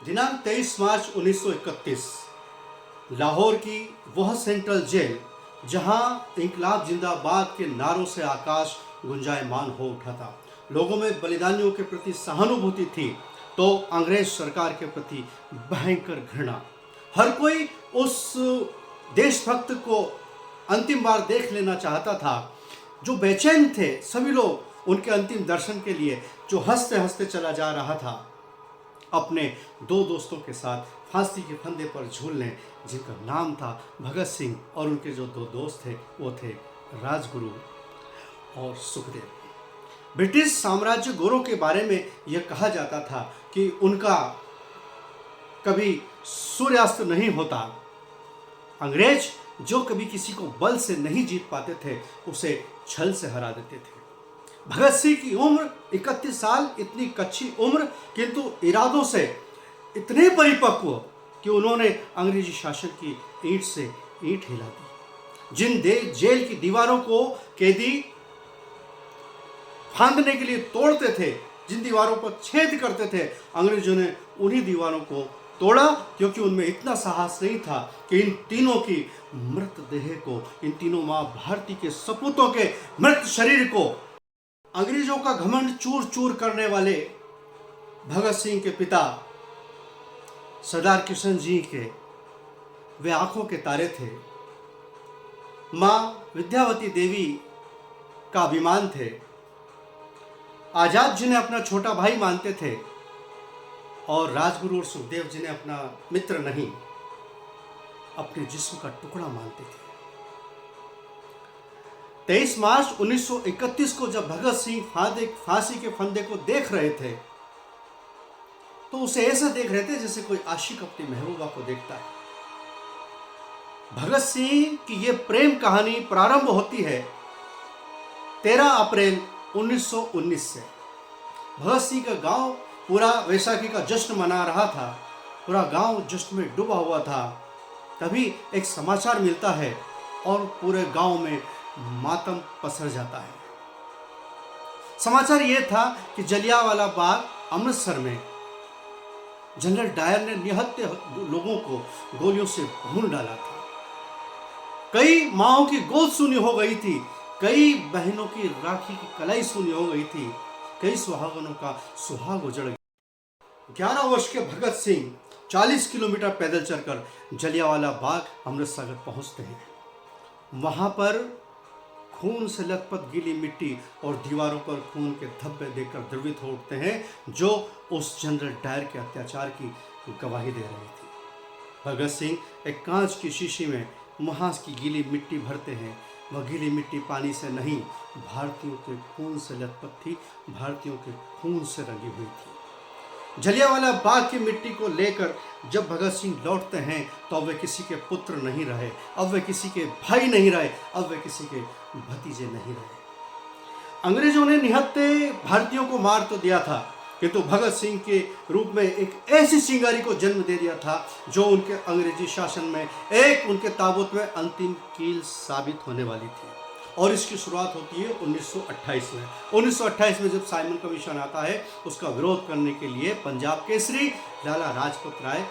दिनांक 23 मार्च 1931 लाहौर की वह सेंट्रल जेल जहां इंकलाब जिंदाबाद के नारों से आकाश गुंजायमान हो उठा था, लोगों में बलिदानियों के प्रति सहानुभूति थी तो अंग्रेज सरकार के प्रति भयंकर घृणा। हर कोई उस देशभक्त को अंतिम बार देख लेना चाहता था। जो बेचैन थे सभी लोग उनके अंतिम दर्शन के लिए, जो हंसते हंसते चला जा रहा था अपने दो दोस्तों के साथ फांसी के फंदे पर झूलने, जिनका नाम था भगत सिंह, और उनके जो दो दोस्त थे वो थे राजगुरु और सुखदेव। ब्रिटिश साम्राज्य गोरों के बारे में यह कहा जाता था कि उनका कभी सूर्यास्त नहीं होता। अंग्रेज जो कभी किसी को बल से नहीं जीत पाते थे उसे छल से हरा देते थे। भगत सिंह की उम्र 31 साल, इतनी कच्ची उम्र, किंतु इरादों से इतने परिपक्व कि उन्होंने अंग्रेजी शासन की ईंट से ईंट हिला दी। जिन जेल की दीवारों को कैदी फांदने के लिए तोड़ते थे, जिन दीवारों पर छेद करते थे, अंग्रेजों ने उन्हीं दीवारों को तोड़ा, क्योंकि उनमें इतना साहस नहीं था कि इन तीनों की मृतदेह को, इन तीनों मां भारती के सपूतों के मृत शरीर को, अंग्रेजों का घमंड चूर चूर करने वाले भगत सिंह के पिता सरदार किशन जी के वे आंखों के तारे थे। मां विद्यावती देवी का अभिमान थे। आजाद जिन्हें अपना छोटा भाई मानते थे और राजगुरु और सुखदेव जिन्हें अपना मित्र नहीं, अपने जिस्म का टुकड़ा मानते थे। 23 मार्च 1931 को जब भगत सिंह फांसी के फंदे को देख रहे थे तो उसे ऐसा देख रहे थे जैसे कोई आशिक अपनी महबूबा को देखता है। भगत सिंह की यह प्रेम कहानी प्रारंभ होती है 13 अप्रैल 1919 से। भगत सिंह का गांव पूरा वैसाखी का जश्न मना रहा था, पूरा गांव जश्न में डूबा हुआ था। तभी एक समाचार मिलता है और पूरे गांव में मातम पसर जाता है। समाचार यह था कि जलियांवाला बाग अमृतसर में जनरल डायर ने निहत्थे लोगों को गोलियों से भून डाला था। कई माओं की गोद सूनी हो गई थी, कई बहनों की राखी की कलाई सूनी हो गई थी, कई सुहागनों का सुहाग उजड़ गया। 11 वर्ष के भगत सिंह 40 किलोमीटर पैदल चलकर जलियांवाला बाग अमृतसर पहुंचते हैं। वहां पर खून से लथपथ गीली मिट्टी और दीवारों पर खून के धब्बे देखकर द्रवित हो उठते हैं, जो उस जनरल डायर के अत्याचार की गवाही दे रही थी। भगत सिंह एक कांच की शीशी में महास की गीली मिट्टी भरते हैं। वह गीली मिट्टी पानी से नहीं, भारतीयों के खून से लथपथ थी, भारतीयों के खून से रंगी हुई थी। जलियांवाला बाग की मिट्टी को लेकर जब भगत सिंह लौटते हैं तो अब वे किसी के पुत्र नहीं रहे, अब वे किसी के भाई नहीं रहे, अब वे किसी के भतीजे नहीं रहे। अंग्रेजों ने निहत्थे भारतीयों को मार तो दिया था, किंतु भगत सिंह के रूप में एक ऐसी चिंगारी को जन्म दे दिया था जो उनके अंग्रेजी शासन में एक उनके ताबूत में अंतिम कील साबित होने वाली थी। और इसकी शुरुआत होती है 1928 में। 1928 में जब साइमन कमीशन आता है, उसका विरोध करने के लिए पंजाब केसरी लाला लाजपत राय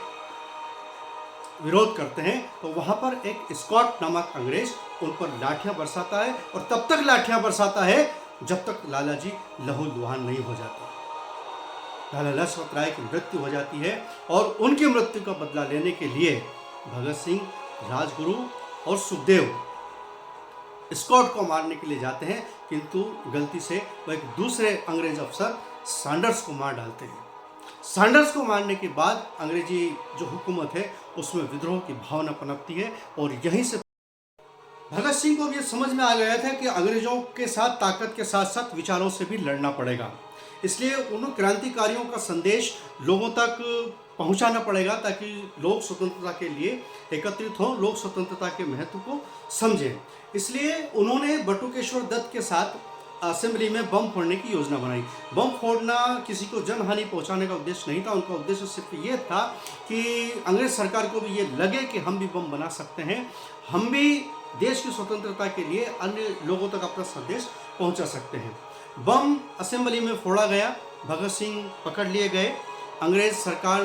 विरोध करते हैं, तो वहां पर एक स्कॉट नामक अंग्रेज उन पर लाठियां बरसाता है, और तब तक लाठियां बरसाता है जब तक लाला जी लहूलुहान नहीं हो जाते। लाला लाजपत राय की मृत्यु हो जाती है और उनकी मृत्यु का बदला लेने के लिए भगत सिंह, राजगुरु और सुखदेव स्कॉट को मारने के लिए जाते हैं, किंतु गलती से वह एक दूसरे अंग्रेज अफसर सैंडर्स को मार डालते हैं। सैंडर्स को मारने के बाद अंग्रेजी जो हुकूमत है उसमें विद्रोह की भावना पनपती है, और यहीं से भगत सिंह को भी समझ में आ गया था कि अंग्रेजों के साथ ताकत के साथ साथ विचारों से भी लड़ना पड़ेगा। इसलिए उन क्रांतिकारियों का संदेश लोगों तक पहुंचाना पड़ेगा ताकि लोग स्वतंत्रता के लिए एकत्रित हों, लोग स्वतंत्रता के महत्व को समझें। इसलिए उन्होंने बटुकेश्वर दत्त के साथ असेंबली में बम फोड़ने की योजना बनाई। बम फोड़ना किसी को जनहानि पहुंचाने का उद्देश्य नहीं था, उनका उद्देश्य सिर्फ ये था कि अंग्रेज सरकार को भी ये लगे कि हम भी बम बना सकते हैं, हम भी देश की स्वतंत्रता के लिए अन्य लोगों तक अपना संदेश पहुंचा सकते हैं। बम असेंबली में फोड़ा गया, भगत सिंह पकड़ लिए गए, अंग्रेज सरकार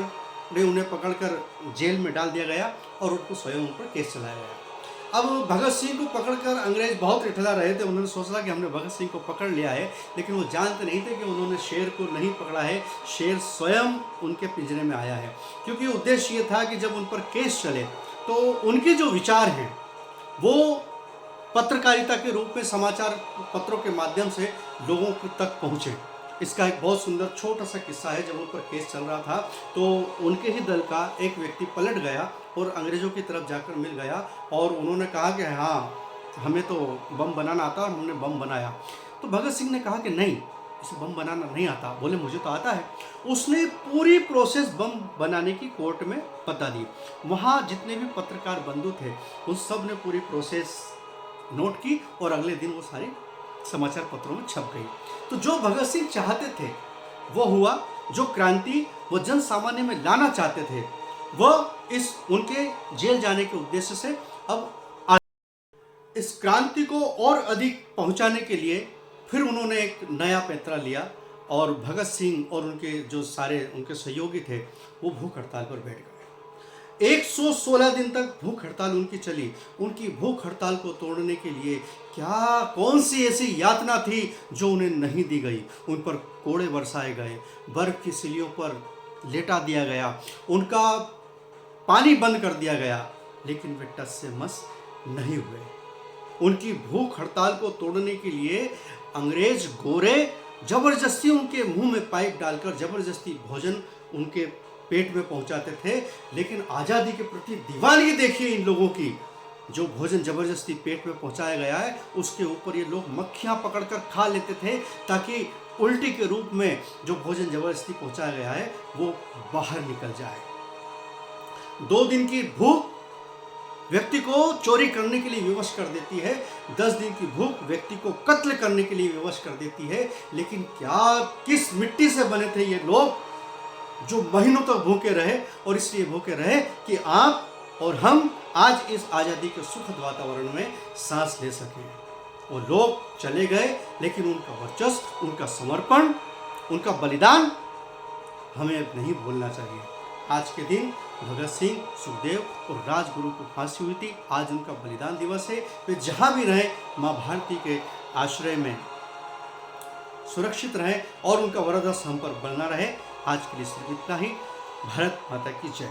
नहीं उन्हें पकड़कर जेल में डाल दिया गया और उनको स्वयं उन पर केस चलाया गया। अब भगत सिंह को पकड़कर अंग्रेज बहुत इठला रहे थे। उन्होंने सोचा कि हमने भगत सिंह को पकड़ लिया है, लेकिन वो जानते नहीं थे कि उन्होंने शेर को नहीं पकड़ा है, शेर स्वयं उनके पिंजरे में आया है। क्योंकि उद्देश्य ये था कि जब उन पर केस चले तो उनके जो विचार हैं वो पत्रकारिता के रूप में समाचार पत्रों के माध्यम से लोगों तक पहुँचे। इसका एक बहुत सुंदर छोटा सा किस्सा है। जब उन पर केस चल रहा था तो उनके ही दल का एक व्यक्ति पलट गया और अंग्रेज़ों की तरफ जाकर मिल गया और उन्होंने कहा कि हाँ, हमें तो बम बनाना आता और हमने बम बनाया। तो भगत सिंह ने कहा कि नहीं, इसे बम बनाना नहीं आता। बोले मुझे तो आता है। उसने पूरी प्रोसेस बम बनाने की कोर्ट में बता दी। वहाँ जितने भी पत्रकार बंधु थे उन सब ने पूरी प्रोसेस नोट की और अगले दिन वो सारी समाचार पत्रों में छप गई। तो जो भगत सिंह चाहते थे वो हुआ, जो क्रांति वो जन सामान्य में लाना चाहते थे वह इस उनके जेल जाने के उद्देश्य से अब इस क्रांति को और अधिक पहुंचाने के लिए फिर उन्होंने एक नया पैंतरा लिया और भगत सिंह और उनके जो सारे उनके सहयोगी थे वो भूख हड़ताल पर बैठ गए। 116 दिन तक भूख हड़ताल उनकी चली। उनकी भूख हड़ताल को तोड़ने के लिए कौन सी ऐसी यातना थी जो उन्हें नहीं दी गई। उन पर कोड़े बरसाए गए, बर्फ की सिलियों पर लेटा दिया गया, उनका पानी बंद कर दिया गया, लेकिन वे टस से मस नहीं हुए। उनकी भूख हड़ताल को तोड़ने के लिए अंग्रेज गोरे जबरदस्ती उनके मुंह में पाइप डालकर जबरदस्ती भोजन उनके पेट में पहुंचाते थे। लेकिन आज़ादी के प्रति दीवानगी देखिए इन लोगों की। जो भोजन जबरदस्ती पेट में पहुंचाया गया है उसके ऊपर ये लोग मक्खियां पकड़कर खा लेते थे ताकि उल्टी के रूप में जो भोजन जबरदस्ती पहुंचाया गया है वो बाहर निकल जाए। 2 दिन की भूख व्यक्ति को चोरी करने के लिए विवश कर देती है। 10 दिन की भूख व्यक्ति को कत्ल करने के लिए विवश कर देती है। लेकिन किस मिट्टी से बने थे ये लोग जो महीनों तक भूखे रहे, और इसलिए भूखे रहे कि आप और हम आज इस आज़ादी के सुखद वातावरण में सांस ले सकें। वो लोग चले गए, लेकिन उनका वर्चस्व, उनका समर्पण, उनका बलिदान हमें अब नहीं भूलना चाहिए। आज के दिन भगत सिंह, सुखदेव और राजगुरु को फांसी हुई थी। आज उनका बलिदान दिवस है। वे जहाँ भी रहें माँ भारती के आश्रय में सुरक्षित रहें और उनका वरदान हम पर बना रहे। आज के लिए सिर्फ इतना ही। भारत माता की जय।